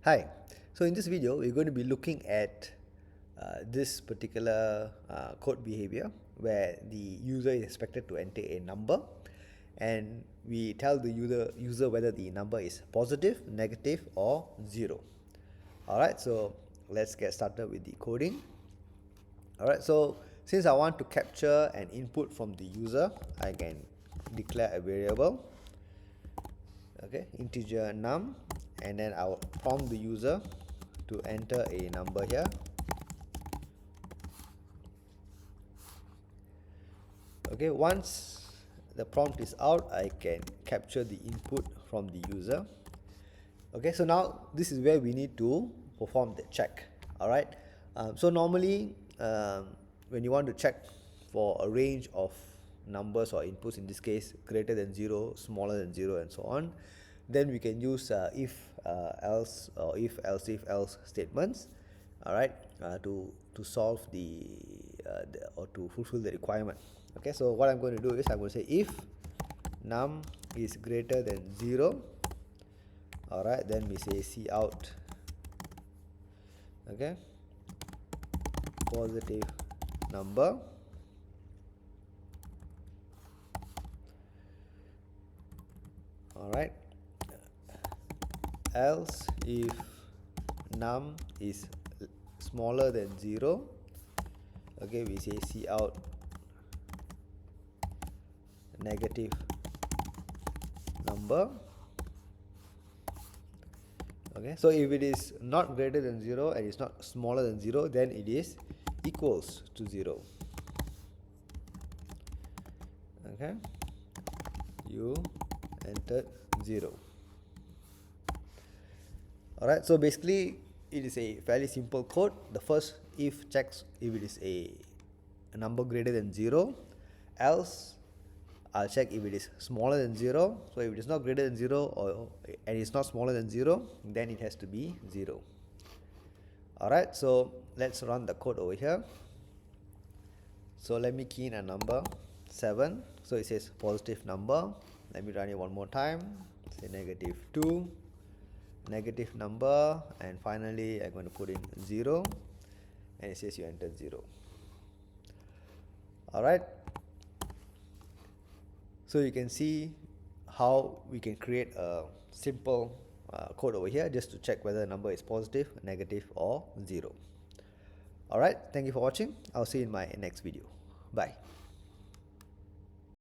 Hi, so in this video we're going to be looking at this particular code behavior where the user is expected to enter a number and we tell the user whether the number is positive, negative or 0. Alright, so let's get started with the coding. Alright, so since I want to capture an input from the user, I can declare a variable, okay, integer num, and then I will prompt the user to enter a number here. Okay, once the prompt is out, I can capture the input from the user. Okay, so now this is where we need to perform the check. Alright, so normally when you want to check for a range of numbers or inputs, in this case greater than 0, smaller than 0 and so on, then we can use if else or if else statements, alright, to solve or to fulfill the requirement. Okay, so what I'm going to do is I'm going to say if num is greater than 0, alright, then we say cout, okay, positive number, alright, else if num is smaller than 0, okay, we say cout negative number. Okay, so if it is not greater than 0 and it's not smaller than 0, then it is equals to 0. Okay, you entered 0. Alright, so basically it is a fairly simple code. The first if checks if it is a number greater than 0, else I'll check if it is smaller than 0. So if it is not greater than 0 and it's not smaller than 0, then it has to be 0. Alright, so let's run the code over here. So let me key in a number 7. So it says positive number. Let me run it one more time. Say negative 2, negative number, and finally I'm going to put in 0 and it says you entered 0. Alright, so you can see how we can create a simple code over here just to check whether the number is positive, negative or 0. Alright, thank you for watching. I'll see you in my next video. Bye.